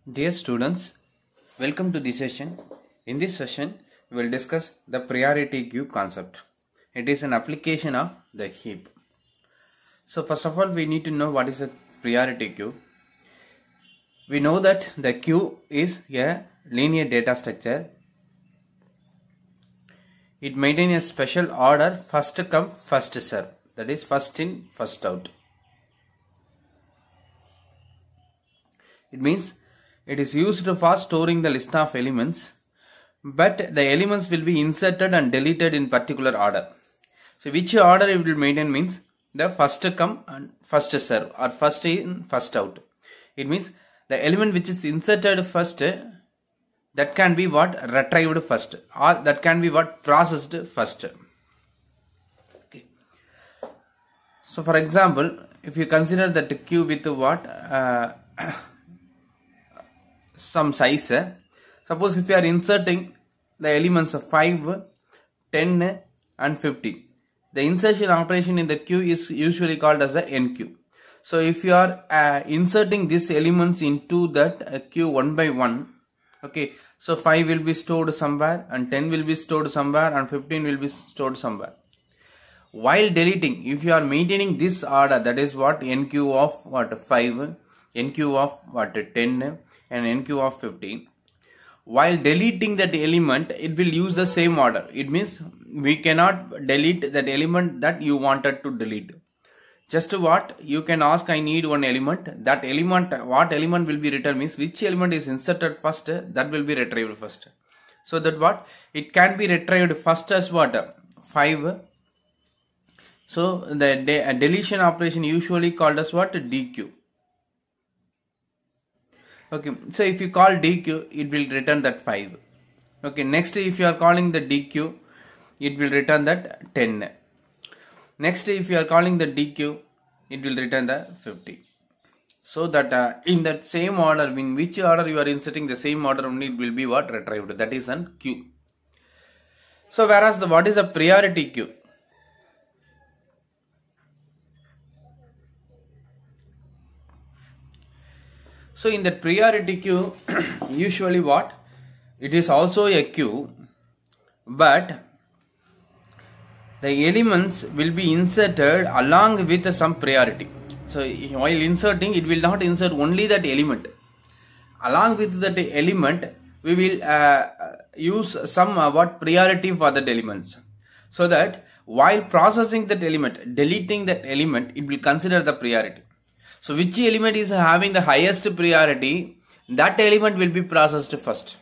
Dear students, welcome to this session. In this session, we will discuss the priority queue concept. It is an application of the heap. So first of all, we need to know what is a priority queue. We know that the queue is a linear data structure. It maintains a special order, first come, first serve. That is first in, first out. It means it is used for storing the list of elements, but the elements will be inserted and deleted in particular order. So which order it will maintain means the first come and first serve, or first in, first out. It means the element which is inserted first, that can be what retrieved first, or that can be what processed first. Okay. So for example, if you consider that queue with what some size, suppose if you are inserting the elements of 5, 10 and 15, the insertion operation in the queue is usually called as the NQ. So if you are inserting these elements into that queue one by one, okay, so 5 will be stored somewhere and 10 will be stored somewhere and 15 will be stored somewhere. While deleting, if you are maintaining this order, that is what NQ of what 5, NQ of what 10 and NQ of 15, while deleting that element, it will use the same order. It means we cannot delete that element that you wanted to delete. Just what you can ask, I need one element. That element, what element will be returned means which element is inserted first, that will be retrieved first. So that what it can be retrieved first as what 5. So the deletion operation usually called as what DQ. Okay, so if you call DQ, it will return that 5. Okay, next if you are calling the DQ, it will return that 10. Next if you are calling the DQ, it will return the 50. So that in that same order, in which order you are inserting, the same order only it will be what retrieved. That is an queue. So whereas what is a priority queue? So in the priority queue, usually what? It is also a queue, but the elements will be inserted along with some priority. So while inserting, it will not insert only that element. Along with that element, we will use some what priority for that elements. So that while processing that element, deleting that element, it will consider the priority. So which element is having the highest priority, that element will be processed first.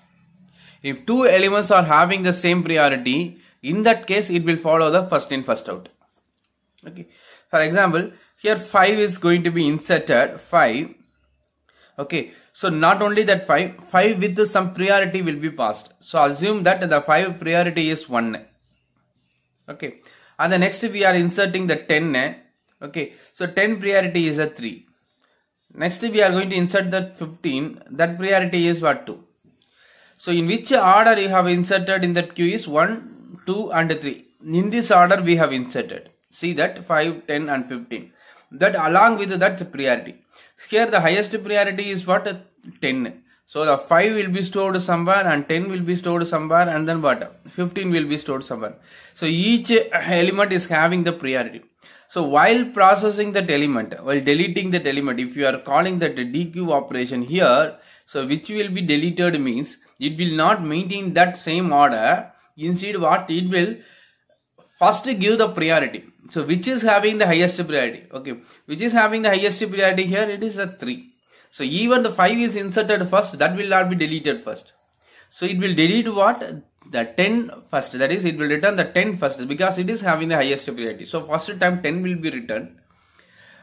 If two elements are having the same priority, in that case it will follow the first in, first out. Okay. For example, here 5 is going to be inserted, 5. Okay. So not only that 5 with some priority will be passed. So assume that the 5 priority is 1. Okay. And the next we are inserting the 10. Okay. So 10 priority is a 3. Next we are going to insert that 15. That priority is what 2. So in which order you have inserted in that queue is 1, 2 and 3. In this order we have inserted. See that 5, 10 and 15. That along with that priority. Here the highest priority is what 10. So the 5 will be stored somewhere and 10 will be stored somewhere and then what 15 will be stored somewhere. So each element is having the priority. So while processing that element, while deleting that element, if you are calling that DQ operation here, so which will be deleted means it will not maintain that same order. Instead what it will first give the priority. So which is having the highest priority? Okay, which is having the highest priority here? It is a 3. So even the 5 is inserted first, that will not be deleted first. So it will delete what? The 10 first, that is it will return the 10 first because it is having the highest priority. So first time 10 will be returned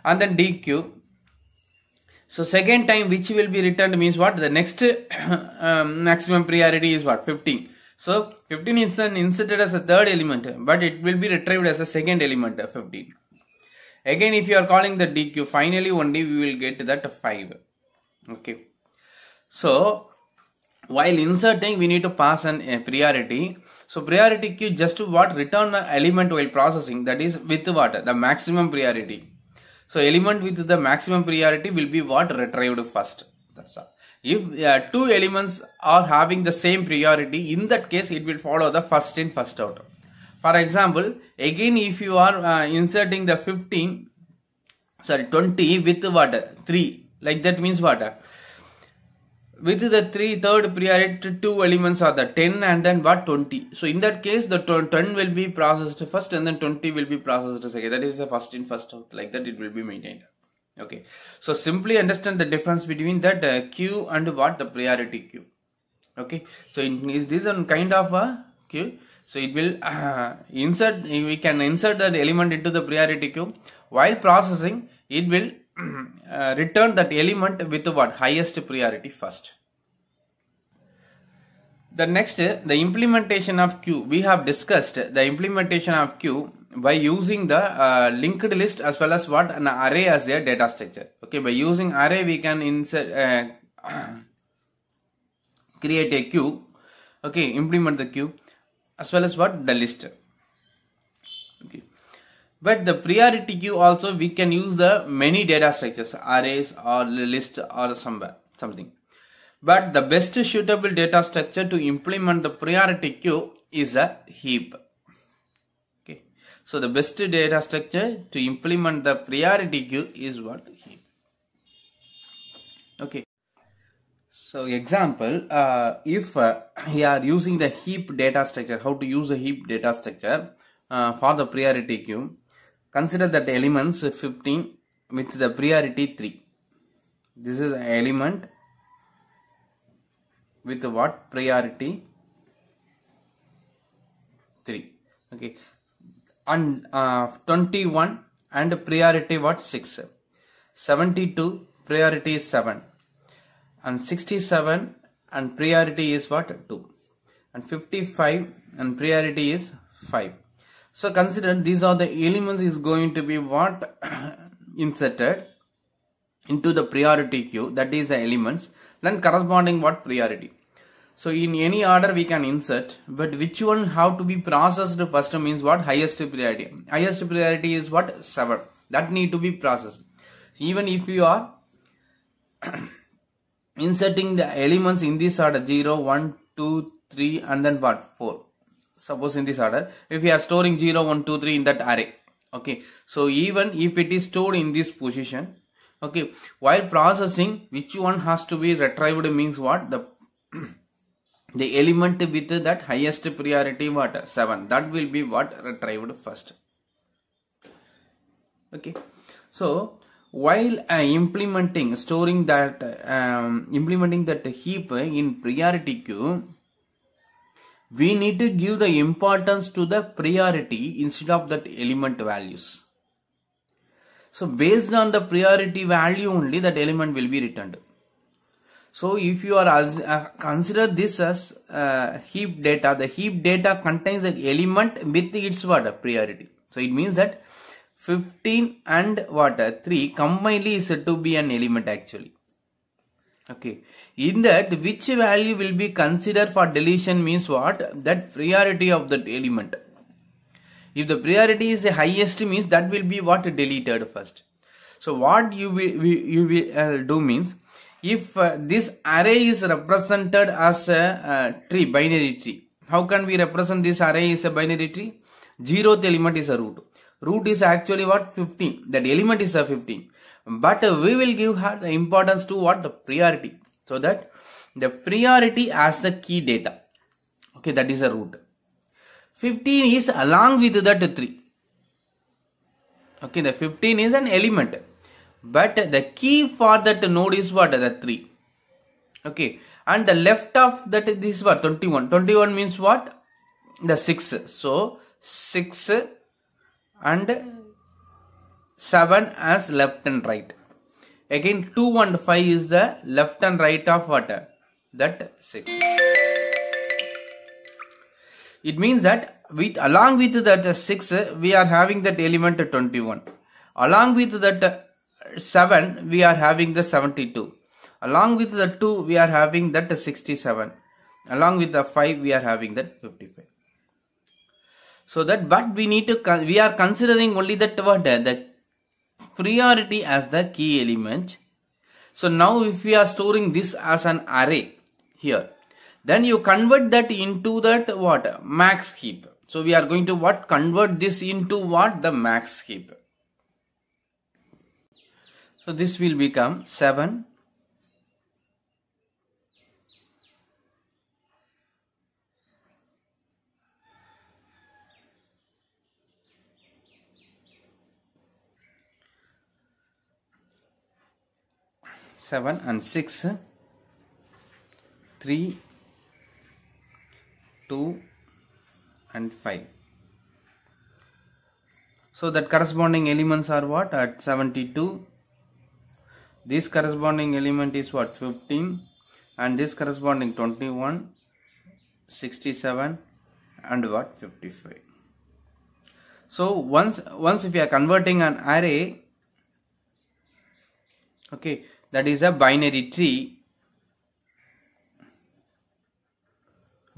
and then DQ. So second time which will be returned means what? The next maximum priority is what? 15. So 15 is then inserted as a third element, but it will be retrieved as a second element 15. Again if you are calling the DQ, finally only we will get that 5. Okay. So while inserting, we need to pass a priority. So priority queue just to what return an element while processing, that is with what? The maximum priority. So element with the maximum priority will be what retrieved first. That's all. If two elements are having the same priority, in that case it will follow the first in first out. For example, again if you are inserting the 20 with what? 3. Like that means what? With the third priority, two elements are the 10 and then what? 20. So in that case, the 10 will be processed first and then 20 will be processed second. That is the first in first out. Like that it will be maintained. Okay. So simply understand the difference between that queue and what? The priority queue. Okay. So this is a kind of a queue. So it will we can insert that element into the priority queue. While processing, it will return that element with what? Highest priority first. The next, the implementation of queue. We have discussed the implementation of queue by using the linked list as well as what? An array as their data structure. Okay, by using array we can insert create a queue. Okay, implement the queue as well as what? The list. Okay. But the priority queue also we can use the many data structures, arrays or list or something. But the best suitable data structure to implement the priority queue is a heap. Okay. So the best data structure to implement the priority queue is what? Heap. Okay. So example, if we are using the heap data structure, how to use a heap data structure for the priority queue. Consider that elements 15 with the priority 3. This is an element with what? Priority 3. Okay. And 21 and priority what? 6. 72 priority is 7. And 67 and priority is what? 2. And 55 and priority is 5. So consider these are the elements is going to be what? Inserted into the priority queue, that is the elements, then corresponding what? Priority. So in any order we can insert, but which one have to be processed first means what? Highest priority. Highest priority is what? 7. That need to be processed. Even if you are inserting the elements in this order 0, 1, 2, 3 and then what? 4. Suppose in this order, if we are storing 0, 1, 2, 3 in that array. Okay. So even if it is stored in this position, okay, while processing, which one has to be retrieved means what? The element with that highest priority what? 7. That will be what? Retrieved first. Okay. So while implementing that heap in priority queue, we need to give the importance to the priority instead of that element values. So based on the priority value only that element will be returned. So if you are consider this as heap data, the heap data contains an element with its what? Priority. So it means that 15 and what? 3 combinedly is said to be an element actually. Okay. In that, which value will be considered for deletion means what? That priority of that element. If the priority is the highest means that will be what? Deleted first. So what you will do means, if this array is represented as a tree, binary tree. How can we represent this array as a binary tree? 0th element is a root. Root is actually what? 15. That element is a 15. But we will give the importance to what? The priority. So that the priority as the key data. Okay, that is a root. 15 is along with that 3. Okay, the 15 is an element. But the key for that node is what? The 3. Okay. And the left of that this is what? 21. 21 means what? The 6. So 6 and 7 as left and right. Again 2 and 5 is the left and right of what? That 6. It means that along with that 6 we are having that element 21. Along with that 7 we are having the 72. Along with the 2 we are having that 67. Along with the 5 we are having that 55. So that, but we are considering only that what? The priority as the key element. So now if we are storing this as an array here, then you convert that into that what? Max heap. So we are going to what? Convert this into what? The max heap. So this will become 7. Seven and 6, 3, 2 and 5. So that corresponding elements are what? At 72. This corresponding element is what? 15, and this corresponding 21, 67 and what? 55. So once if you are converting an array, okay, that is a binary tree,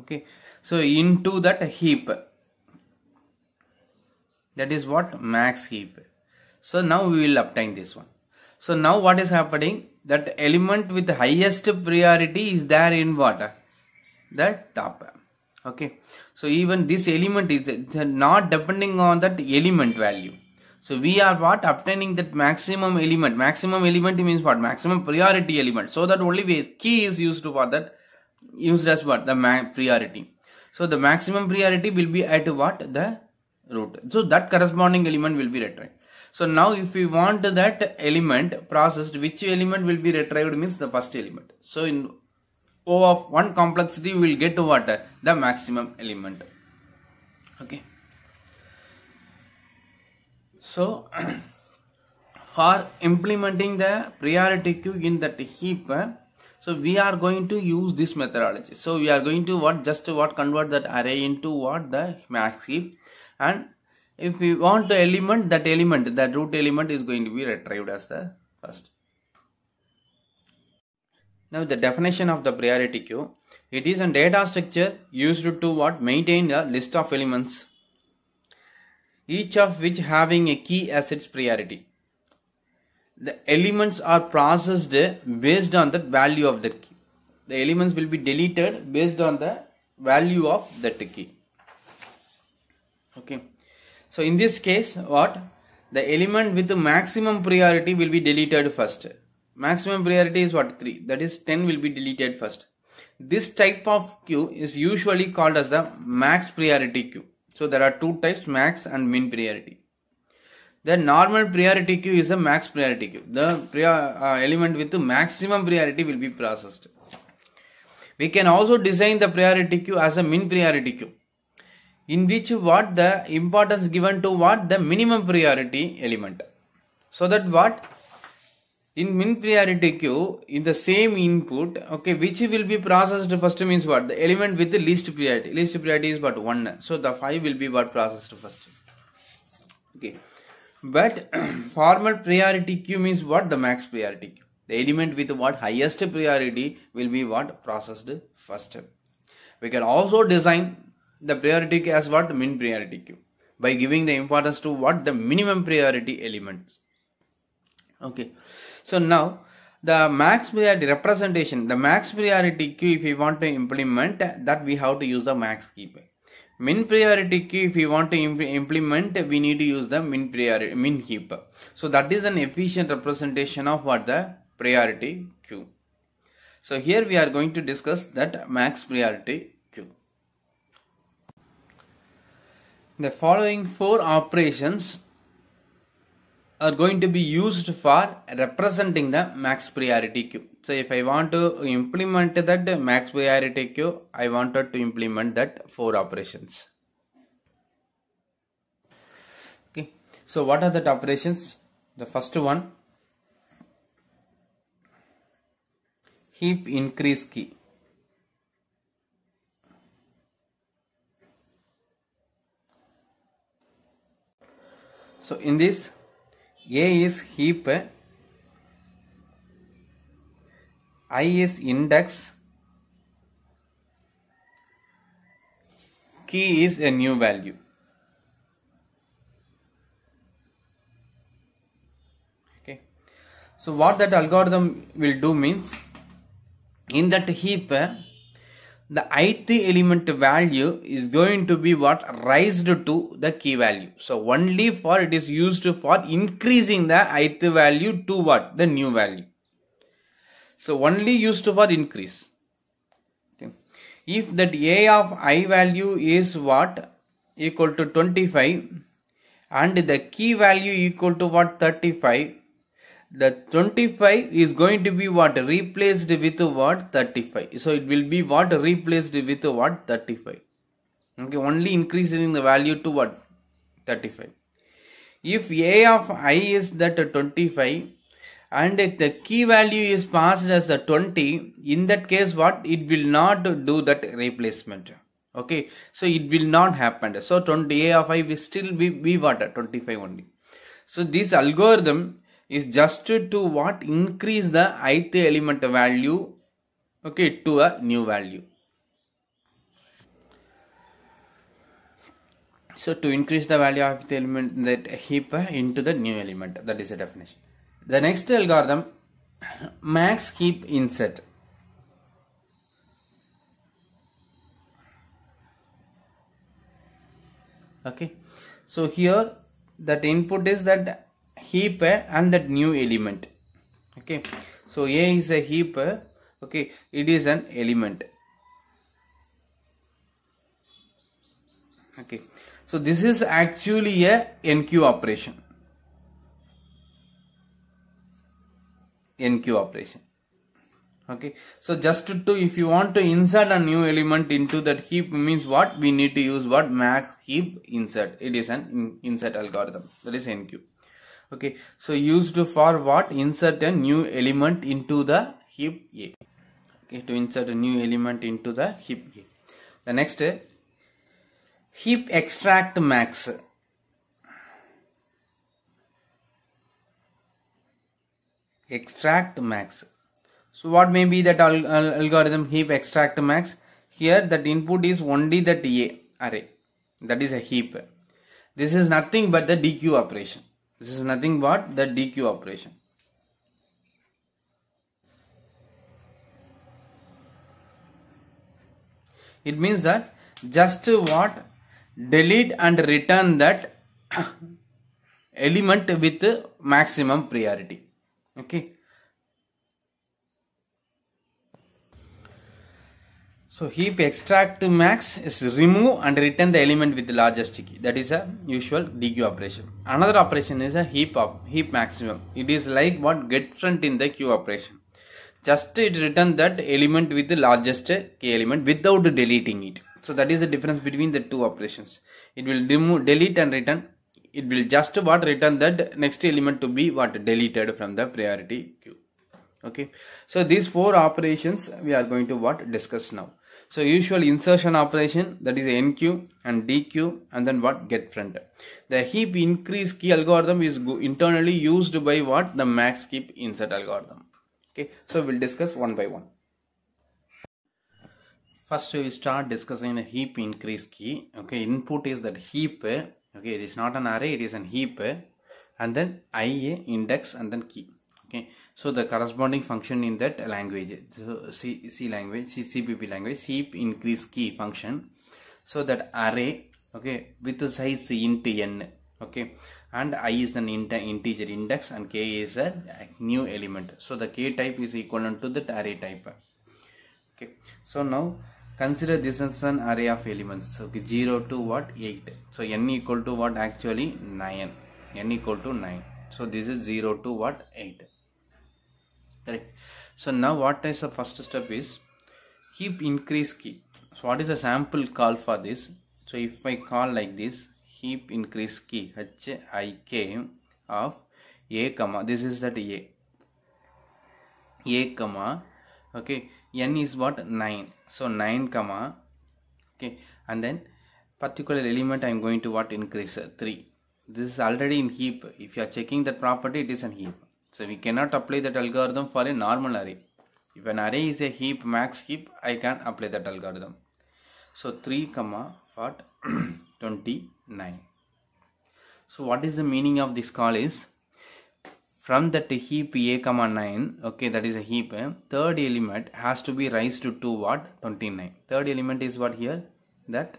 okay, so into that heap, that is what? Max heap. So now we will obtain this one. So now what is happening? That element with the highest priority is there in what? The top. Okay, so even this element is not depending on that element value. So we are what? Obtaining that maximum element. Maximum element means what? Maximum priority element. So that only key is used for that, used as what? The priority. So the maximum priority will be at what? The root. So that corresponding element will be retrieved. So now if we want that element processed, which element will be retrieved means the first element. So in O of 1 complexity we will get to what? The maximum element. Okay. So for implementing the priority queue in that heap, so we are going to use this methodology. So we are going to what? Just what? Convert that array into what? The max heap. And if we want the element, that root element is going to be retrieved as the first. Now the definition of the priority queue. It is a data structure used to what? Maintain a list of elements, each of which having a key as its priority. The elements are processed based on the value of the key. The elements will be deleted based on the value of that key. Okay. So in this case, what? The element with the maximum priority will be deleted first. Maximum priority is what? 3. That is 10 will be deleted first. This type of queue is usually called as the max priority queue. So there are two types, max and min priority. The normal priority queue is a max priority queue. The element with the maximum priority will be processed. We can also design the priority queue as a min priority queue, in which what? The importance given to what? The minimum priority element. So that what? In min priority queue, in the same input, okay, which will be processed first means what? The element with the least priority. Least priority is what? 1. So the 5 will be what? Processed first. Okay. But formal priority queue means what? The max priority queue. The element with what? Highest priority will be what? Processed first. We can also design the priority queue as what? Min priority queue, by giving the importance to what? The minimum priority elements. Okay. So now the max priority representation, the max priority queue, if we want to implement that, we have to use the max heap. Min priority queue, if we want to implement, we need to use the min heap. So that is an efficient representation of what? The priority queue. So here we are going to discuss that max priority queue. The following 4 operations are going to be used for representing the max priority queue. So if I want to implement that max priority queue, I wanted to implement that 4 operations. Okay. So what are the operations? The first one, heap increase key. So in this, A is heap, I is index, key is a new value. Okay. So what that algorithm will do means, in that heap, the ith element value is going to be what raised to the key value. So only for it is used for increasing the ith value to what? The new value. So only used for increase. Okay. If that a of I value is what? Equal to 25 and the key value equal to what? 35. The 25 is going to be what? Replaced with what? 35. So it will be what? Replaced with what? 35. Okay, only increasing the value to what? 35. If a of I is that 25 and the key value is passed as the 20, in that case what? It will not do that replacement. Okay, so it will not happen. So 20 a of I will still be what? 25 only. So this algorithm is just to what? Increase the ith element value, okay, to a new value. So to increase the value of the element, that heap into the new element, that is the definition. The next algorithm, max heap insert. Okay, so here that input is that heap and that new element. Okay, so a is a heap, okay, it is an element. Okay, so this is actually a NQ operation. NQ operation. Okay, so just to if you want to insert a new element into that heap means what? We need to use what? Max heap insert. It is an insert algorithm, that is NQ. Okay, so used for what? Insert a new element into the heap A. Okay, to insert a new element into the heap A. The next, heap extract max. Extract max. So what may be that algorithm heap extract max? Here that input is only that A array. That is a heap. This is nothing but the DQ operation. This is nothing but the DQ operation. It means that just what? Delete and return that element with maximum priority. Okay. So heap extract max is remove and return the element with the largest key. That is a usual DQ operation. Another operation is a heap maximum. It is like what? Get front in the queue operation. Just it return that element with the largest key element without deleting it. So that is the difference between the two operations. It will remove, delete and return. It will just what? Return that next element to be what? Deleted from the priority queue. Okay. So these four operations we are going to what? Discuss now. So usual insertion operation, that is NQ and DQ, and then what? Get front. The heap increase key algorithm is internally used by what? The max heap insert algorithm. Okay, so we'll discuss one by one. First we start discussing the heap increase key. Okay, input is that heap. Okay, it is not an array, it is an heap, and then IA index and then key. Okay, so the corresponding function in that language, so C language, CPP language, heap increase key function. So that array, okay, with the size int n, okay, and I is an integer index and k is a new element. So the k type is equivalent to that array type. Okay, so now consider this as an array of elements. Okay, 0 to what? 8. So n equal to what? Actually 9. N equal to 9. So this is 0 to what? 8. Correct. So now what is the first step is heap increase key. So what is a sample call for this? So if I call like this, heap increase key HIK of a comma, this is that a comma, okay, n is what? 9. So 9 comma, okay, and then particular element I am going to what? Increase 3. This is already in heap. If you are checking that property, it is an heap. So we cannot apply that algorithm for a normal array. If an array is a heap, max heap, I can apply that algorithm. So 3 comma what? 29. So what is the meaning of this call is, from that heap a comma 9, okay, that is a heap, third element has to be raised to what? 29. Third element is what here? That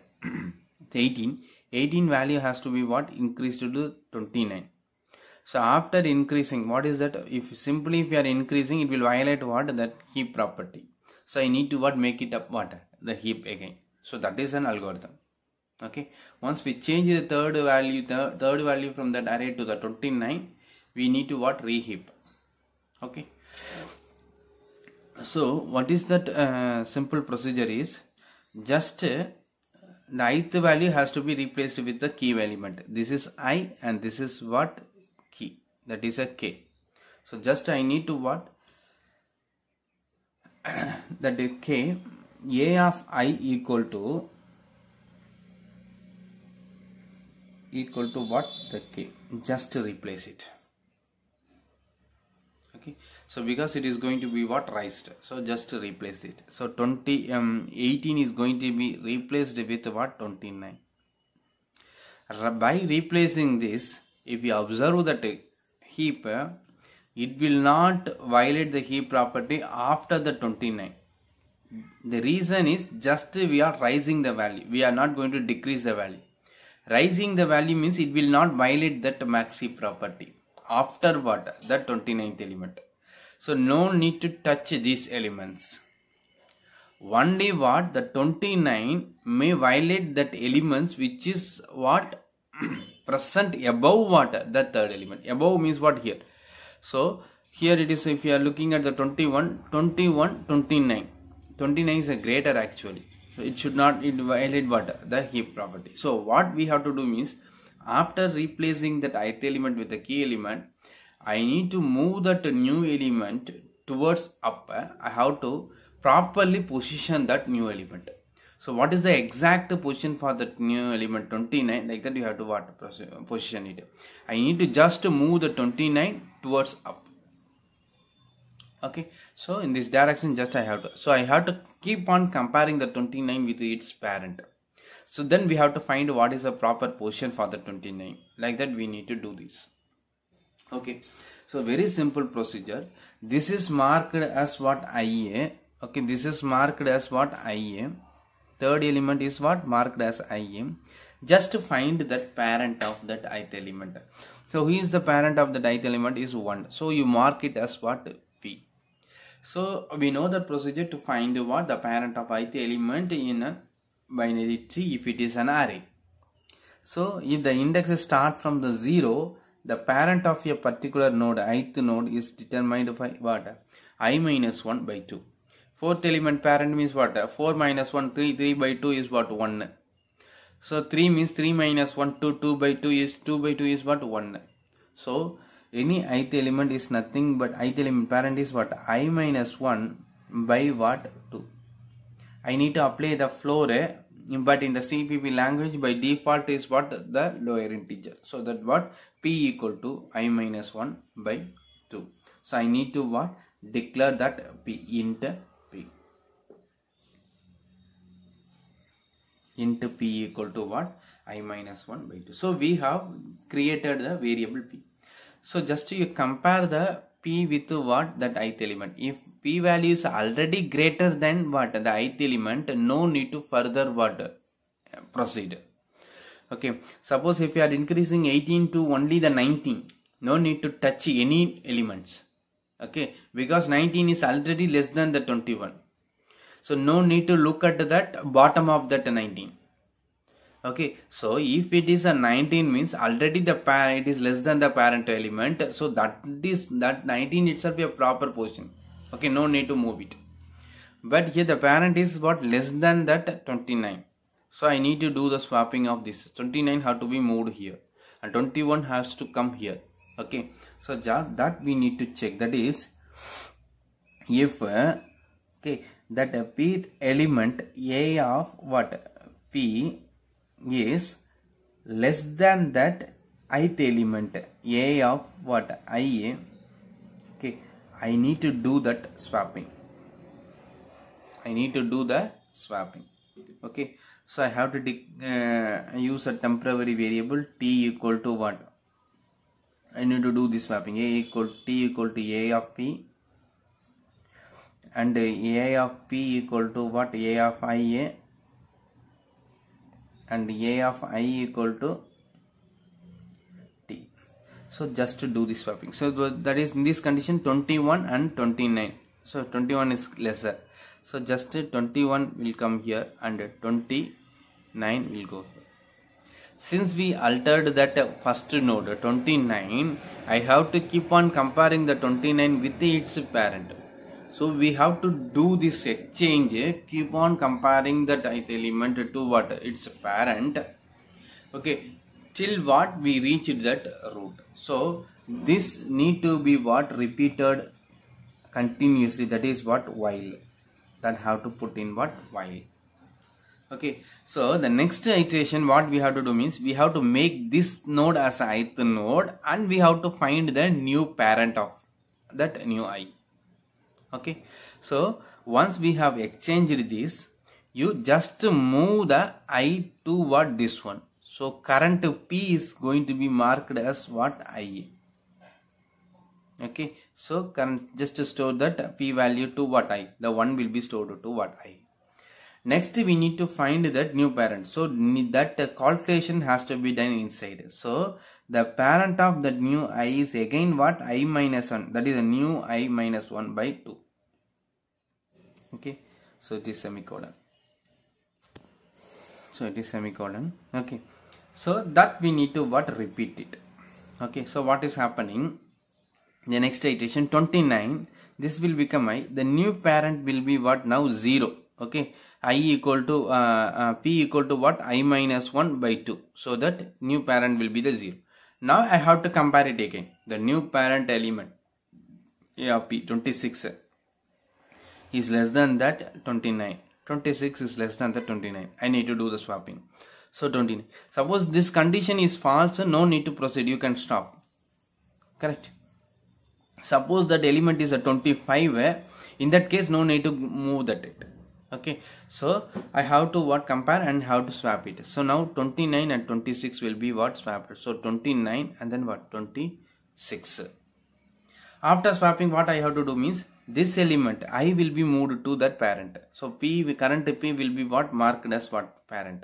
18. 18 value has to be what? Increased to 29. So after increasing, what is that? If you are increasing, it will violate what? That heap property. So I need to what? Make it up what? The heap again. So that is an algorithm. Okay. Once we change the third value from that array to the 29, we need to what? Reheap. Okay. So what is that simple procedure is just the ith value has to be replaced with the key element. This is I and this is what? Key. That is a k. So just I need to what? That is k. A of I equal to what? The k. Just to replace it. Okay, so because it is going to be what? Raised, so just to replace it. So 18 is going to be replaced with what? 29. By replacing this, if you observe that heap, it will not violate the heap property after the 29. The reason is just we are raising the value. We are not going to decrease the value. Raising the value means it will not violate that max heap property after what? The 29th element. So no need to touch these elements. Only what? The 29 may violate that elements which is what? Present above what? The third element. Above means what here? So here it is, if you are looking at the 21, 29. 29 is a greater actually. So it should not violate what? The heap property. So what we have to do means, after replacing that ith element with the key element, I need to move that new element towards up. I have to properly position that new element. So what is the exact position for that new element? 29. Like that you have to what? Position it. I need to just move the 29 towards up. Okay, so in this direction just I have to, so I have to keep on comparing the 29 with its parent. So then we have to find what is the proper position for the 29. Like that we need to do this. Okay, so very simple procedure. This is marked as what? IA. Okay, this is marked as what? IA. Third element is what? Marked as IA. Just to find that parent of that ith element. So who is the parent of the ith element? Is 1. So you mark it as what? P. So we know the procedure to find what? The parent of ith element in a binary tree if it is an array. So if the indexes start from the 0, the parent of a particular node, ith node, is determined by what? I minus 1 by 2. Fourth element parent means what? 4 minus 1, 3, 3 by 2 is what? 1. So 3 means 3 minus 1, 2, 2 by 2 is 2 by 2 is what? 1. So any ith element is nothing but ith element parent is what? I minus 1 by what? 2. I need to apply the floor, but in the CPP language by default is what? The lower integer. So that what? P equal to I minus 1 by 2. So I need to what? Declare that P int P. Int P equal to what? I minus 1 by 2. So we have created the variable P. So just you compare the P with what? That ith element. If P value is already greater than what? The ith element, no need to further what? Proceed. Okay. Suppose if you are increasing 18 to only the 19, no need to touch any elements. Okay. Because 19 is already less than the 21. So no need to look at that bottom of that 19. Okay, so if it is a 19 means already the parent is less than the parent element, so that 19 itself a proper position. Okay, no need to move it. But here the parent is what? Less than that 29. So I need to do the swapping of this. 29 have to be moved here and 21 has to come here. Okay, so that we need to check. That is, if okay, that a pth element A of what? P is less than that ith element A of what? IA. Okay, I need to do that swapping. I need to do the swapping. Okay, so I have to use a temporary variable t equal to what? I need to do this swapping. A equal T equal to A of P, and A of P equal to what? A of IA, and A of I equal to T. So just to do this swapping. So that is in this condition 21 and 29. So 21 is lesser. So just 21 will come here and 29 will go here. Since we altered that first node 29, I have to keep on comparing the 29 with its parent. So we have to do this exchange, keep on comparing that ith element to what? Its parent. Okay, till what we reached that root. So this need to be what? Repeated continuously. That is what? While. That have to put in what? While. Okay, so the next iteration what we have to do means we have to make this node as ith node, and we have to find the new parent of that new I. Okay, so once we have exchanged this, you just move the I to what? This one. So current P is going to be marked as what? IA. Okay, so current, just to store that P value to what? I. The 1 will be stored to what? I. Next we need to find that new parent. So that calculation has to be done inside. So the parent of that new I is again what? I minus 1. That is a new I minus 1 by 2. Okay, so it is semicolon. So it is semicolon. Okay, so that we need to what? Repeat it. Okay, so what is happening? The next iteration 29. This will become I. The new parent will be what? Now 0. Okay, I equal to P equal to what? I minus 1 by 2. So that new parent will be the 0. Now I have to compare it again. The new parent element A of P 26 is less than that 29. 26 is less than the 29. I need to do the swapping. So 29. Suppose this condition is false, no need to proceed. You can stop. Correct. Suppose that element is a 25. In that case, no need to move that. Okay, so I have to what? Compare and have to swap it. So now 29 and 26 will be what? Swapped. So 29 and then what? 26. After swapping, what I have to do means this element I will be moved to that parent. So P, current P will be what? Marked as what? Parent.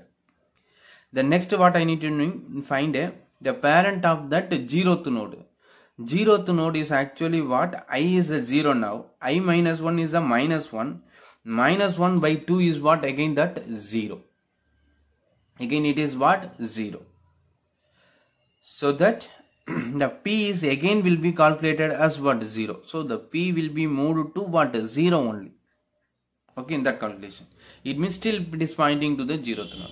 The next what I need to find the parent of that 0th node. 0th node is actually what? I is a 0 now. I minus 1 is a minus 1. Minus 1 by 2 is what? Again that 0. Again it is what? 0. So that the P is again will be calculated as what? 0. So the P will be moved to what? 0 only. Okay, in that calculation. It means still it is pointing to the 0th node.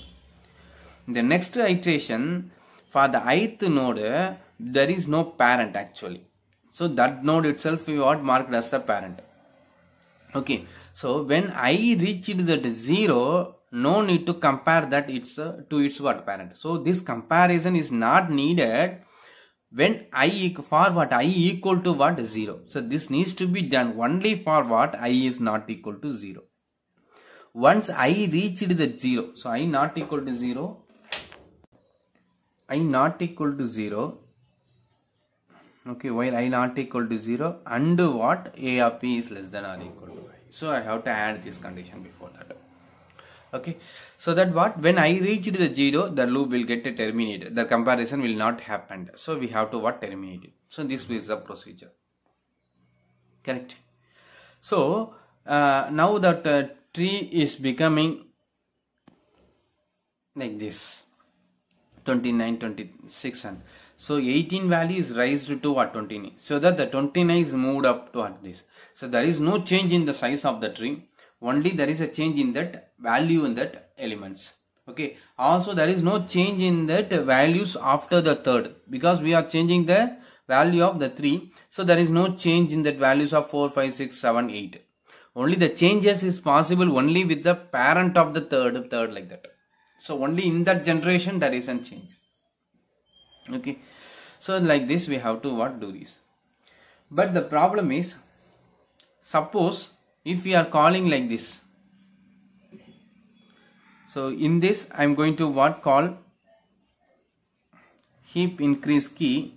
In the next iteration, for the ith node, there is no parent actually. So that node itself is what? Marked as the parent. Okay, so when I reached that 0, no need to compare that it's to its what? Parent. So this comparison is not needed when I for what? I equal to what? 0. So this needs to be done only for what? I is not equal to 0. Once I reached the 0, so I not equal to 0, I not equal to 0. Okay, while I not equal to 0 and what? A of P is less than or equal to I. So I have to add this condition before that. Okay, so that what? When I reach the 0, the loop will get terminated. The comparison will not happen. So we have to what? Terminate it. So this is the procedure. Correct. So now that tree is becoming like this. 29, 26 and so 18 value is raised to what? 29. So that the 29 is moved up to what? This. So there is no change in the size of the tree. Only there is a change in that value in that elements. Okay. Also there is no change in that values after the third, because we are changing the value of the 3. So there is no change in that values of 4, 5, 6, 7, 8. Only the changes is possible only with the parent of the third like that. So only in that generation there is a change. Okay, so like this we have to what? Do this. But the problem is, suppose if we are calling like this, so in this I am going to what? Call heap increase key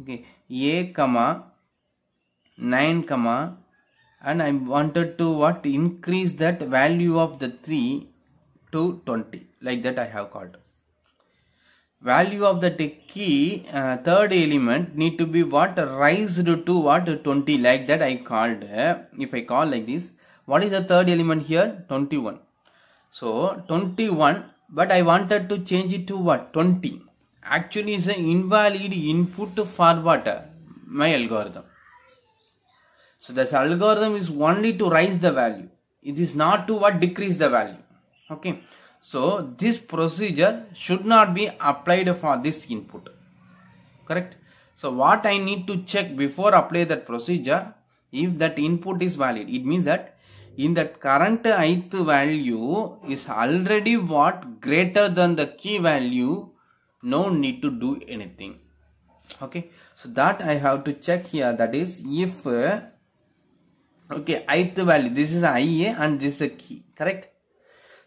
Okay, a comma 9 comma, and I wanted to what, increase that value of the 3 to 20, like that I have called. Value of the key, third element need to be what, raised to what, 20, like that I called. If I call like this, what is the third element here? 21. So 21, but I wanted to change it to what, 20. Actually is an invalid input for what, my algorithm. So this algorithm is only to raise the value. It is not to what, decrease the value. Okay. So this procedure should not be applied for this input. Correct. So what I need to check before apply that procedure, if that input is valid, it means that in that current ith value is already what, greater than the key value, no need to do anything. Okay. So that I have to check here, that is if okay, ith value, this is IA and this is a key, correct?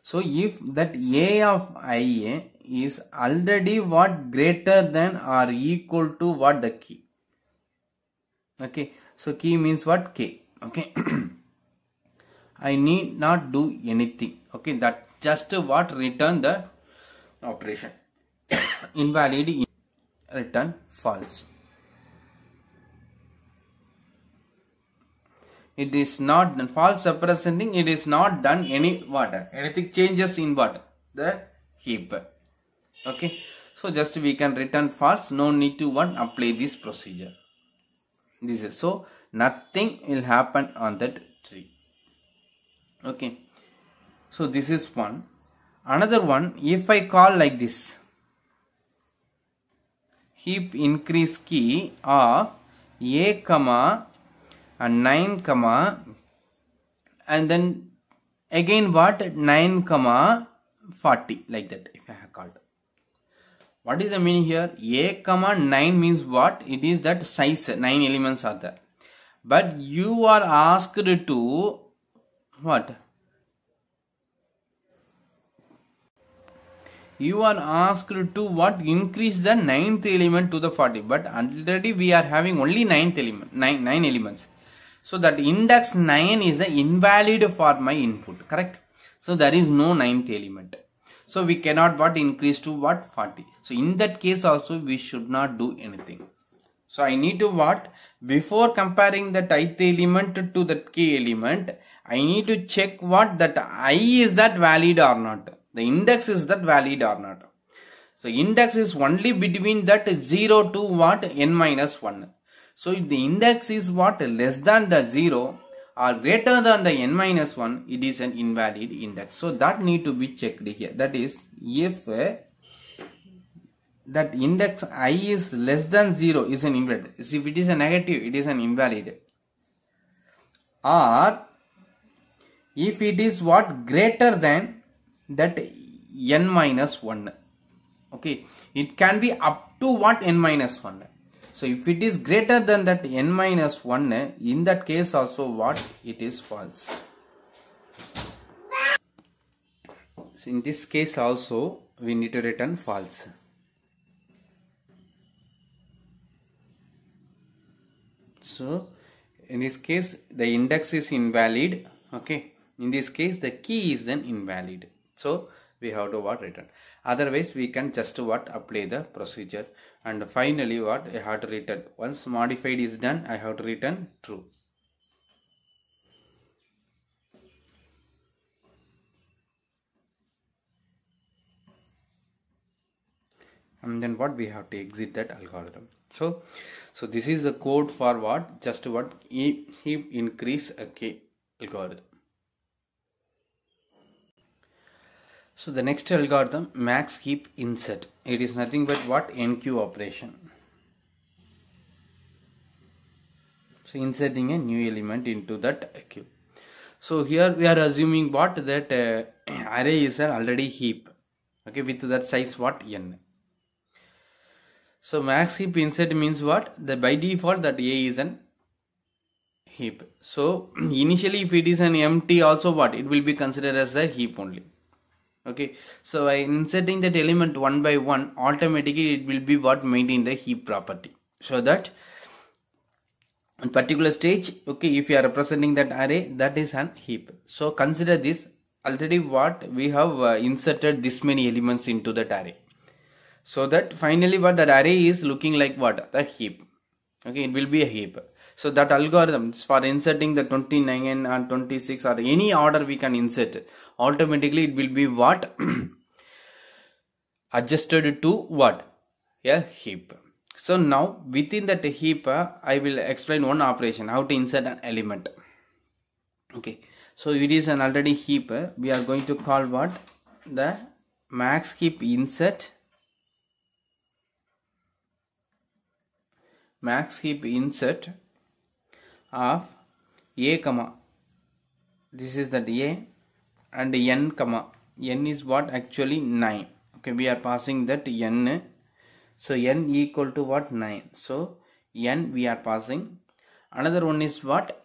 So if that A of IA is already what, greater than or equal to what, the key. Okay, so key means what, K. Okay, I need not do anything. Okay, that just what, return the operation. Invalid, return false. It is not done, false representing, it is not done any what, anything changes in what, the heap. Okay, so just we can return false, no need to what, apply this procedure. This is, so nothing will happen on that tree. Okay, so this is one. Another one, if I call like this, heap increase key of a comma and 9 comma, and then again what, 9 comma 40, like that if I have called. What is the meaning here? A comma 9 means what? It is that size, 9 elements are there. But you are asked to what? You are asked to what? Increase the 9th element to the 40. But already we are having only 9th element, 9 elements. So that index 9 is the invalid for my input, correct? So there is no 9th element. So we cannot what, increase to what, 40. So in that case also we should not do anything. So I need to what, before comparing the ith element to the k element, I need to check what, that I is that valid or not. The index is that valid or not. So index is only between that 0 to what, n minus 1. So if the index is what, less than the 0 or greater than the n minus 1, it is an invalid index. So that need to be checked here. That is, if that index I is less than 0 is an invalid. So if it is a negative, it is an invalid. Or if it is what, greater than that n minus 1. Okay, it can be up to what, n minus 1. So if it is greater than that n minus 1, in that case also what, it is false. So in this case also we need to return false. So in this case the index is invalid. Okay, in this case the key is then invalid. So we have to what, return. Otherwise we can just what, apply the procedure, and finally what, I have to return. Once modified is done, I have to return true. And then what, we have to exit that algorithm. So this is the code for what, just what, heap increase a k algorithm. So the next algorithm, max heap insert. It is nothing but what, NQ operation. So inserting a new element into that queue. So here we are assuming what, that array is already heap. Okay, with that size what, n. So max heap insert means what, the by default that A is an heap. So initially if it is an empty also what, it will be considered as a heap only. Okay, so by inserting that element one by one, automatically it will be what, maintain the heap property. So that on particular stage, okay, if you are representing that array, that is an heap. So consider this, already what we have inserted this many elements into that array. So that finally what that array is looking like, what? The heap. Okay, it will be a heap. So that algorithm for inserting the 29 and 26 or any order we can insert, automatically it will be what? Adjusted to what? A heap. So now within that heap, I will explain one operation, how to insert an element. Okay, so it is an already heap. We are going to call what? The max heap insert. Max heap insert of a comma, this is that a, and n comma, n is what? Actually 9. Okay, we are passing that n. So n equal to what? 9. So n we are passing. Another one is what?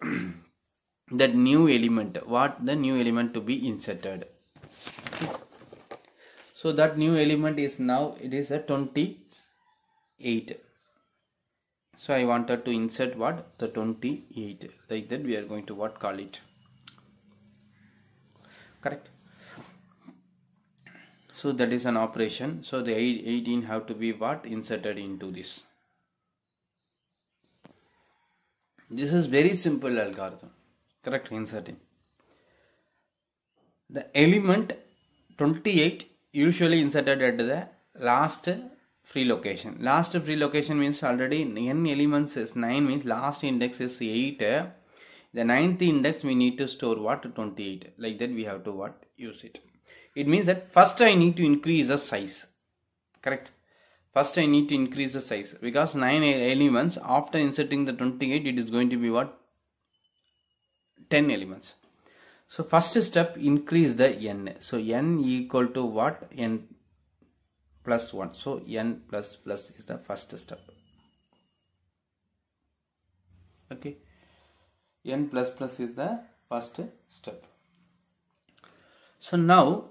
That new element. What? The new element to be inserted. So that new element is now, it is a 28. So I wanted to insert what? The 28. Like that we are going to what? Call it. Correct. So that is an operation. So the 18 have to be what? Inserted into this. This is very simple algorithm. Correct, inserting. The element 28 usually inserted at the last free location. Last free location means already n elements is 9, means last index is 8. The ninth index we need to store what? 28. Like that we have to what? Use it. It means that first I need to increase the size. Correct. First I need to increase the size, because 9 elements, after inserting the 28 it is going to be what? 10 elements. So first step, increase the n. So n equal to what? N plus 1. So n plus plus is the first step. Okay. N plus plus is the first step. So now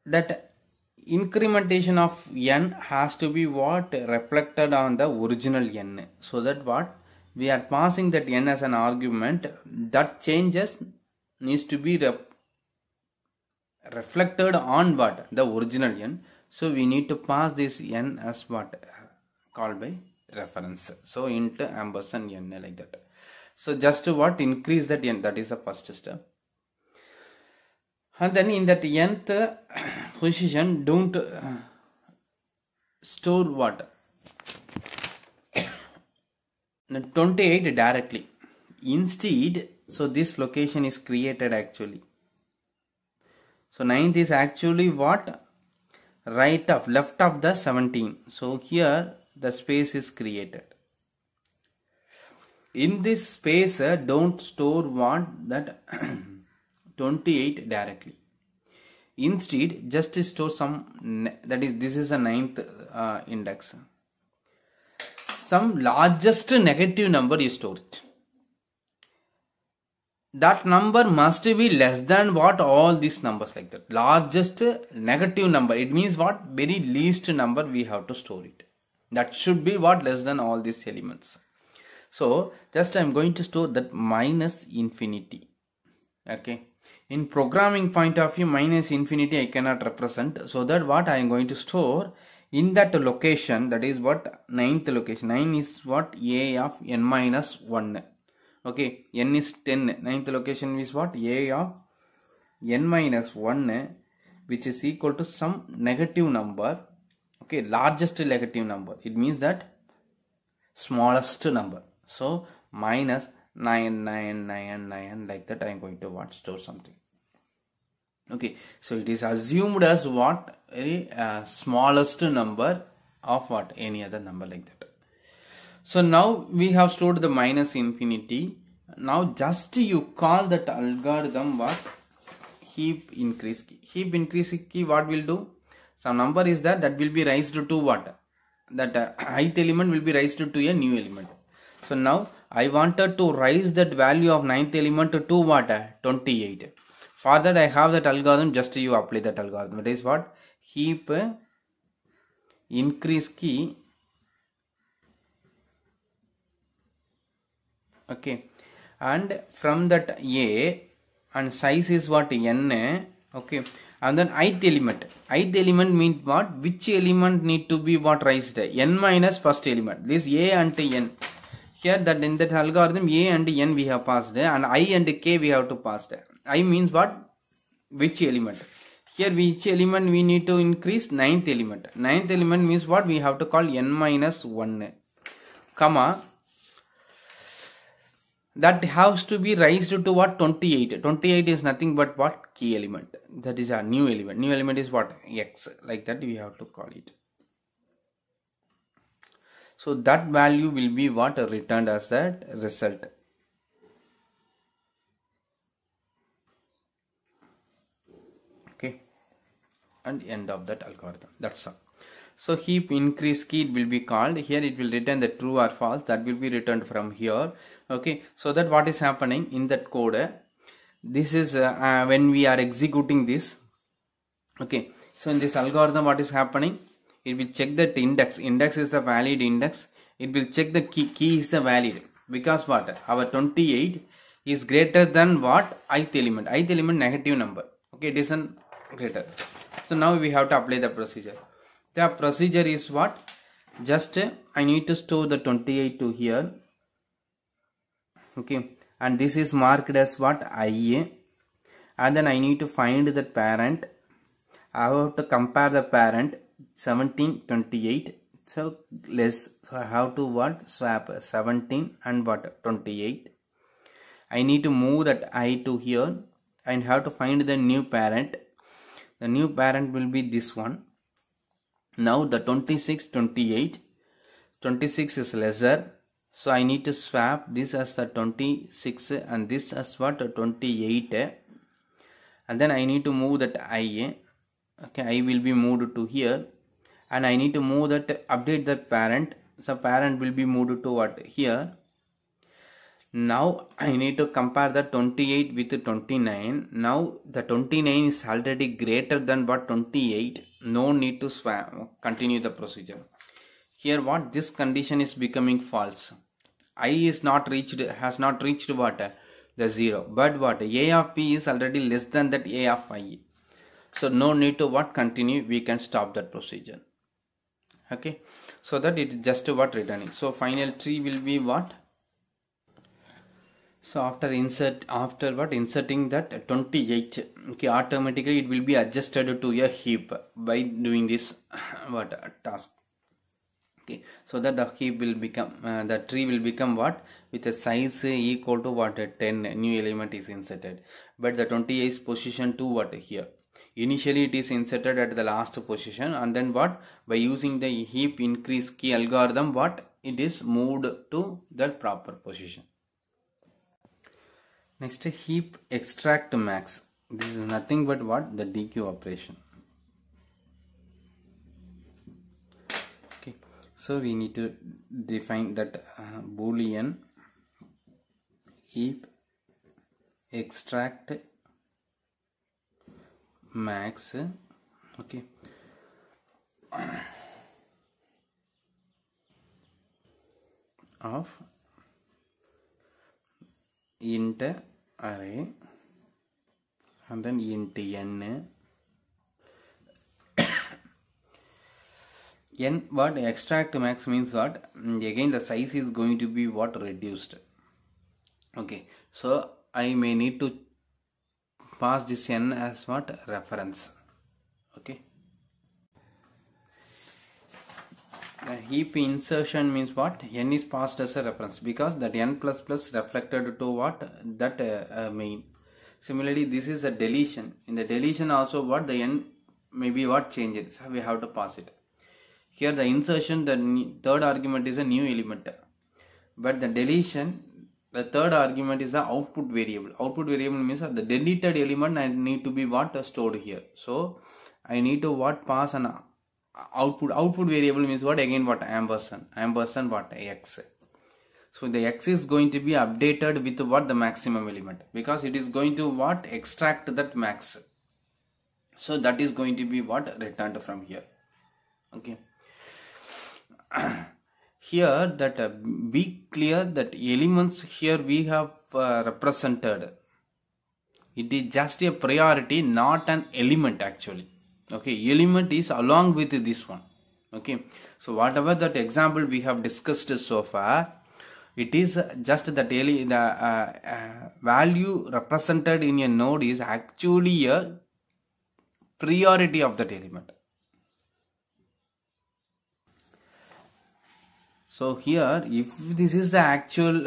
that incrementation of n has to be what? Reflected on the original n. So that what? We are passing that n as an argument. That changes needs to be reflected on what? The original n. So we need to pass this n as what? Called by reference. So int ampersand n, like that. So just to what? Increase that n. That is the first step. And then in that nth position, don't store what? 28 directly. Instead, so this location is created actually. So 9th is actually what? Right up, left of the 17. So here the space is created. In this space, don't store what? That 28 directly. Instead, just store some, that is, this is a 9th index. Some largest negative number is stored. That number must be less than what? All these numbers, like that. Largest negative number. It means what? Very least number we have to store it. That should be what? Less than all these elements. So just I am going to store that minus infinity. Okay. In programming point of view, minus infinity I cannot represent. So that what I am going to store in that location, that is what? 9th location. 9 is what? A of n minus 1. Okay, n is 10. 9th location is what? A of n minus 1, which is equal to some negative number. Okay, largest negative number. It means that smallest number. So minus 99999, like that I am going to what? Store something. Okay, so it is assumed as what? Very smallest number of what? Any other number, like that. So now we have stored the minus infinity. Now just you call that algorithm what? Heap increase key. Heap increase key what will do? Some number is that will be raised to what? That ith element will be raised to a new element. So now I wanted to raise that value of 9th element to what? 28. For that I have that algorithm, just you apply that algorithm. It is what? Heap increase key Okay, and from that A, and size is what, n. Okay, and then ith element means what, which element need to be what raised, n minus first element, this A and n. Here that in that algorithm A and n we have passed, and I and k we have to pass. I means what, which element. Here which element we need to increase, ninth element. Ninth element means what, we have to call n minus 1, comma, that has to be raised to what, 28. 28 is nothing but what, key element. That is a new element. New element is what, x. Like that we have to call it. So that value will be what, returned as a result. Okay, and end of that algorithm. That's all. So heap increase key, it will be called. Here it will return the true or false. That will be returned from here. Okay, so that what is happening in that code, this is when we are executing this. Okay, so in this algorithm what is happening, it will check that index is the valid index. It will check the key is the valid, because what, our 28 is greater than what, ith element negative number. Okay, it isn't greater. So now we have to apply the procedure. The procedure is what, just I need to store the 28 to here. Okay, and this is marked as what, IA, and then I need to find the parent. I have to compare the parent 17 28, so less, so I have to what, swap 17 and what, 28. I need to move that I to here and have to find the new parent. The new parent will be this one. Now the 26 28, 26 is lesser, so I need to swap this as the 26 and this as what, 28, and then I need to move that IA. Okay, I will be moved to here, and I need to move that, update that parent. So parent will be moved to what, here. Now I need to compare the 28 with 29. Now the 29 is already greater than what, 28. No need to swap, continue the procedure. Here what, this condition is becoming false. I is not reached, has not reached what, the 0, but what, A of P is already less than that A of I. So no need to what, continue, we can stop that procedure. Okay, so that it is just what, returning. So final tree will be what, so after inserting that 28, okay, automatically it will be adjusted to a heap by doing this what, task. Okay, so that the heap will become, the tree will become what, with a size equal to what, 10 new element is inserted, but the 28 is position to what, here. Initially it is inserted at the last position, and then what, by using the heap increase key algorithm, what, it is moved to the proper position. Next, heap extract max. This is nothing but what, the DQ operation. Okay, so we need to define that boolean heap extract max. Okay, of int array and then int n. N what, extract max means what, again the size is going to be what, reduced. Okay, so I may need to pass this n as what, reference. Okay, the heap insertion means what, n is passed as a reference, because that n plus plus reflected to what, that main. Similarly this is a deletion. In the deletion also what, the n may be what, changes, so we have to pass it. Here the insertion, the third argument is a new element, but the deletion, the third argument is the output variable. Output variable means the deleted element and need to be what, stored here. So I need to what, pass an output variable means what, again what, ampersand what, x. So the x is going to be updated with what, the maximum element, because it is going to what, extract that max. So that is going to be what, returned from here. Okay. here that be clear that elements here we have represented, it is just a priority, not an element actually. Okay, element is along with this one. Okay, so whatever that example we have discussed so far, it is just that the value represented in a node is actually a priority of that element. So here, if this is the actual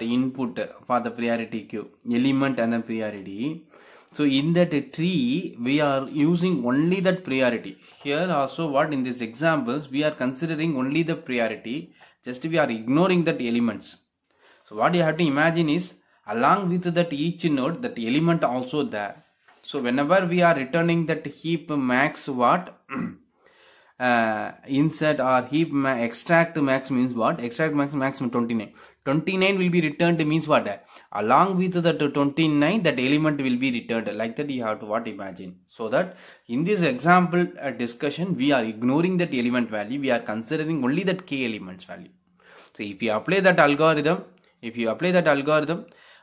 input for the priority queue, element and the priority, so in that tree we are using only that priority. Here also in these examples we are considering only the priority, just we are ignoring that elements. So what you have to imagine is, along with that each node, that element also there. So whenever we are returning that heap max insert or heap extract max means what? Extract max maximum 29. 29 will be returned means what? Along with that 29, that element will be returned. Like that you have to imagine. So that in this example discussion, we are ignoring that element value. We are considering only that k elements value. So if you apply that algorithm,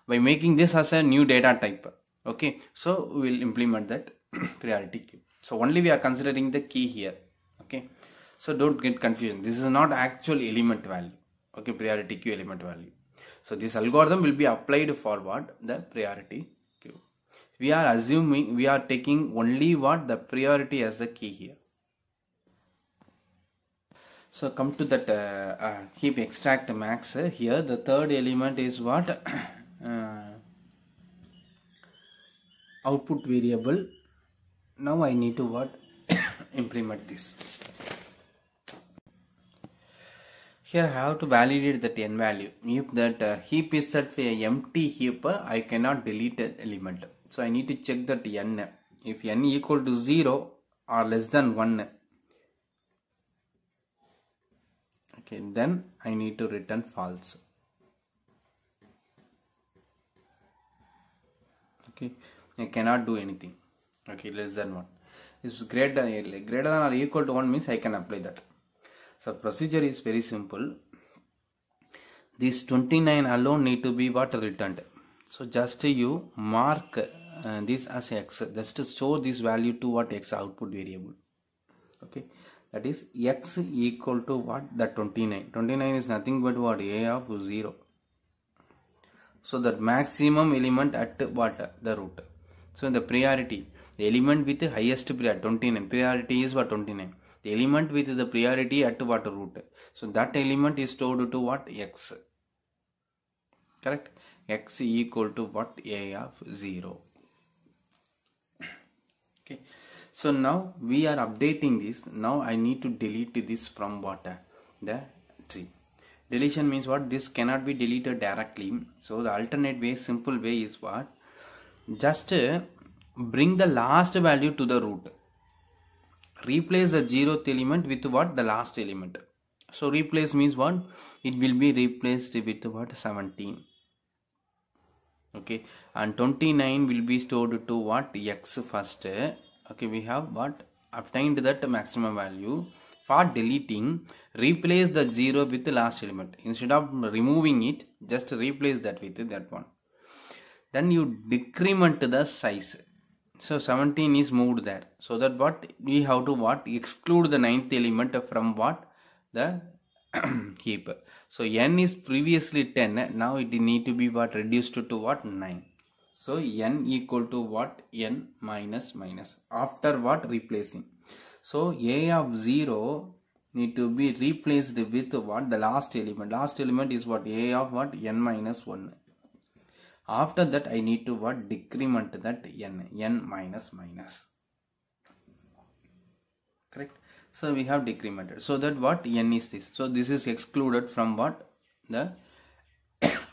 by making this as a new data type, okay, so we will implement that priority queue. So only we are considering the key here. Okay, so don't get confused. This is not actual element value. Okay, priority queue element value. So this algorithm will be applied for the priority queue. We are assuming, we are taking only the priority as the key here. So come to that heap extract max. Here the third element is output variable. Now I need to implement this. Here I have to validate that n value. If that heap is set an empty heap, I cannot delete an element. So I need to check that n. If n equal to 0 or less than 1, okay, then I need to return false. Okay, I cannot do anything. Okay, less than 1. Is greater than or equal to 1 means I can apply that. So procedure is very simple. This 29 alone need to be returned. So just you mark this as x, just to show this value to x output variable. Okay, that is x equal to the 29. 29 is nothing but a of 0. So that maximum element at the root. So in the priority, the element with the highest priority 29, priority is 29. The element with the priority at root. So that element is stored to x. Correct? X equal to a of 0. Okay. So now we are updating this. Now I need to delete this from the tree. Deletion means this cannot be deleted directly. So the alternate way, simple way is just bring the last value to the root. Replace the 0th element with the last element. So replace means it will be replaced with 17. Okay, and 29 will be stored to x first. Okay, we have obtained that maximum value. For deleting, replace the 0 with the last element. Instead of removing it, just replace that with that one. Then you decrement the size. So 17 is moved there. So that we have to exclude the 9th element from the heap. So n is previously 10. Now it need to be reduced to 9. So n equal to n minus minus. After replacing. So a of 0 need to be replaced with the last element. Last element is a of n minus 1. After that I need to decrement that n minus minus. Correct? So we have decremented. So that n is this. So this is excluded from the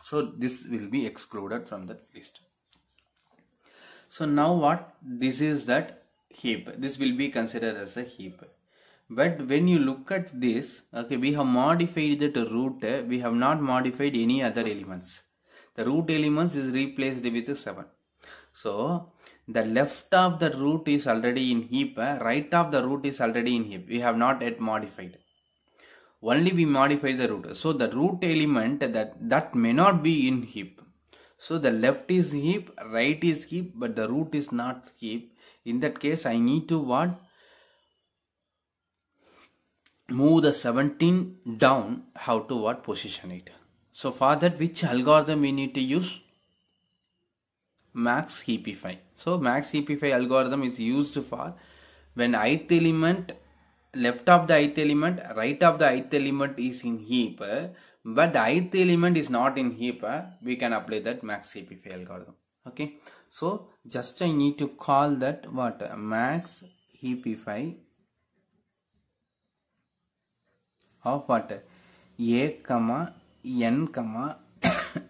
so this will be excluded from the list. So now this is that heap. This will be considered as a heap. But when you look at this, okay, we have modified the root. We have not modified any other elements. The root elements is replaced with 7. So the left of the root is already in heap, right of the root is already in heap. We have not yet modified. only we modify the root. So the root element that may not be in heap. So the left is heap, right is heap, but the root is not heap. In that case, I need to what? Move the 17 down. How to what? Position it. So for that, which algorithm we need to use? Max heapify. So max heapify algorithm is used for when ith element, left of the ith element, right of the ith element is in heap, but the ith element is not in heap, we can apply that max heapify algorithm. Okay, so just I need to call that what? Max heapify of what? A comma n comma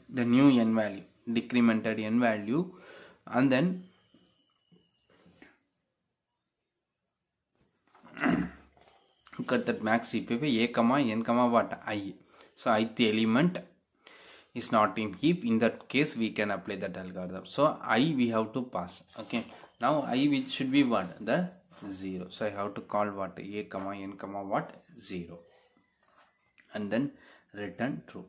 the new n value, decremented n value, and then look at that max heapify a comma n comma what? I. So ith element is not in heap. In that case, we can apply that algorithm. So I we have to pass. Okay, now I which should be what? The 0. So I have to call what? A comma n comma what? 0, and then return true.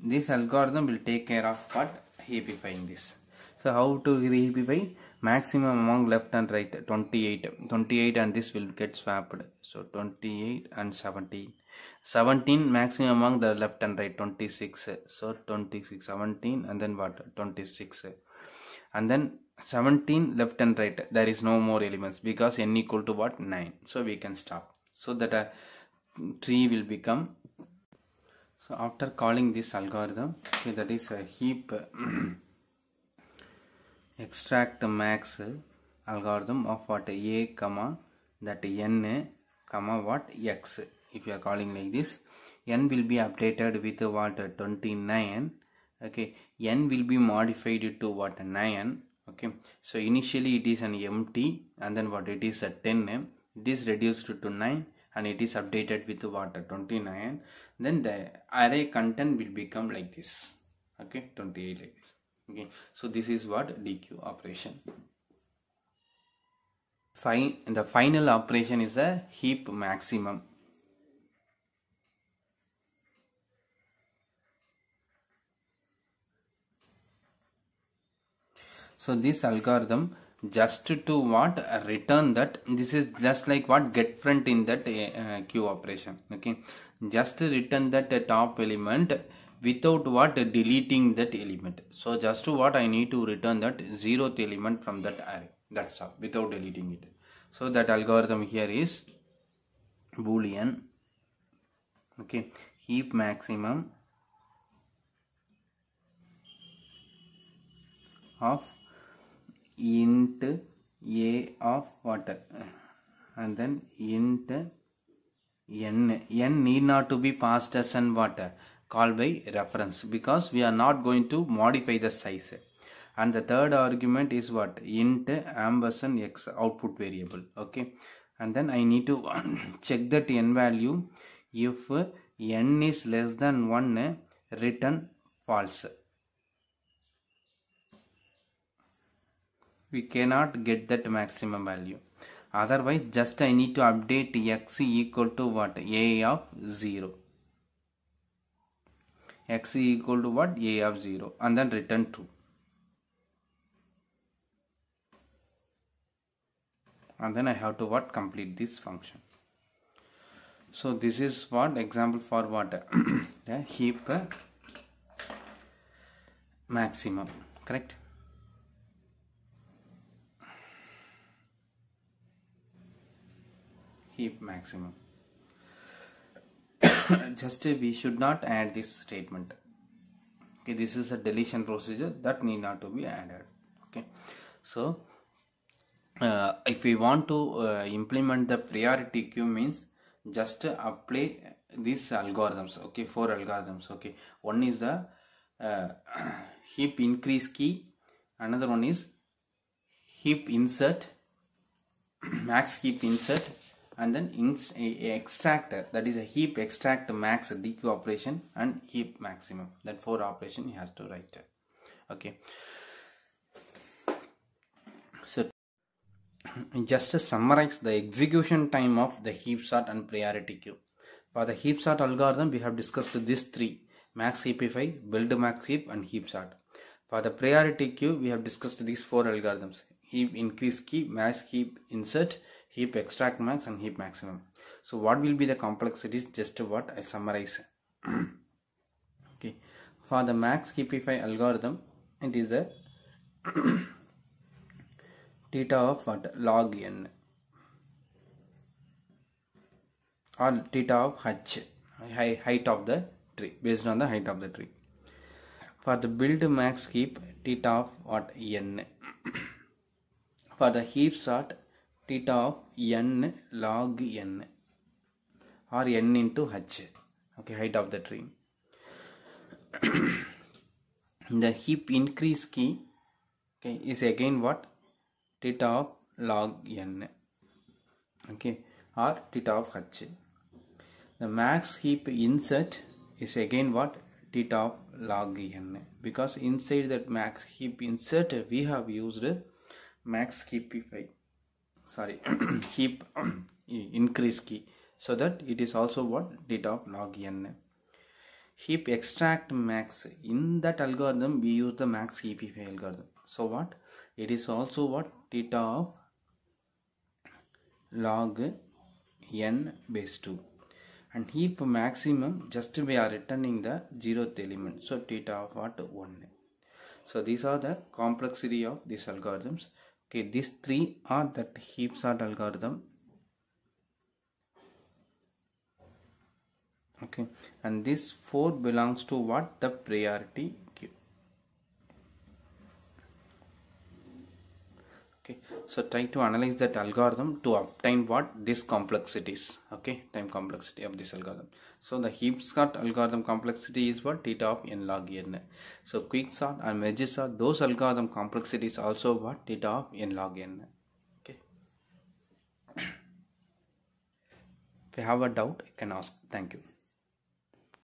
This algorithm will take care of what? Heapifying this. So how to heapify? Maximum among left and right 28 and this will get swapped. So 28 and 17 maximum among the left and right 26. So 26, 17 and then what? 26, and then 17 left and right, there is no more elements because n equal to what? 9. So we can stop. So that a tree will become. So after calling this algorithm, okay, that is a heap extract max algorithm of what? A comma that n comma what? X. If you are calling like this, n will be updated with what? 29. Okay, n will be modified to what? 9. Okay, so initially it is an empty, and then what? It is a 10. It is reduced to 9 and it is updated with what? 29. Then the array content will become like this. Okay, 28 like this. Okay, so this is what? DQ operation. The final operation is a heap maximum. So this algorithm just to what? Return that. This is just like what? Get front in that queue operation. Okay, just return that top element without what? Deleting that element. So just to what? I need to return that 0th element from that array. That's all, without deleting it. So that algorithm here is boolean. Okay, heap maximum of int a of what? And then int n need not to be passed as an what? Call by reference, because we are not going to modify the size. And the third argument is what? Int ampersand x, output variable. Okay, and then I need to check that n value. If n is less than 1, return false. We cannot get that maximum value. Otherwise, just I need to update x equal to what? A of 0. X equal to what? A of 0, and then return true. And then I have to what? Complete this function. So this is what? Example for what? The heap maximum. Correct? Heap maximum. Just we should not add this statement. Okay, this is a deletion procedure that need not to be added. Okay, so if we want to implement the priority queue, means just apply these algorithms. Okay, 4 algorithms. Okay, one is the heap increase key, another one is heap insert, max heap insert, and then extractor, that is a heap extract max DQ operation, and heap maximum. That 4 operation he has to write. Okay, so just to summarize the execution time of the heap sort and priority queue. For the heap sort algorithm, we have discussed these three: max heapify, build max heap, and heap sort. For the priority queue, we have discussed these four algorithms: heap increase key, max heap insert, heap extract max, and heap maximum. So what will be the complexities? Just what I summarize. Okay, for the max heapify algorithm, it is a theta of what? Log n, or theta of h, height of the tree, based on the height of the tree. For the build max heap, theta of what? N. For the heap sort, theta of n log n, or n into h, okay, height of the tree. The heap increase key, okay, is again what? Theta of log n, okay, or theta of h. The max heap insert is again what? Theta of log n, because inside that max heap insert we have used max heapify, sorry, heap increase key, so that it is also what? Theta of log n. Heap extract max, in that algorithm we use the max heapify algorithm, so what? It is also what? Theta of log n base 2. And heap maximum, just we are returning the 0th element, so theta of what? 1. So these are the complexity of these algorithms. Okay, these three are that heap sort algorithm. Okay, and this 4 belongs to what? The priority queue. Okay, so try to analyze that algorithm to obtain what? These complexities. Okay, time complexity of this algorithm. So the heap sort algorithm complexity is what? Theta of n log n. So quick sort and merge sort, those algorithm complexities also what? Theta of n log n. Okay. If you have a doubt, you can ask. Thank you.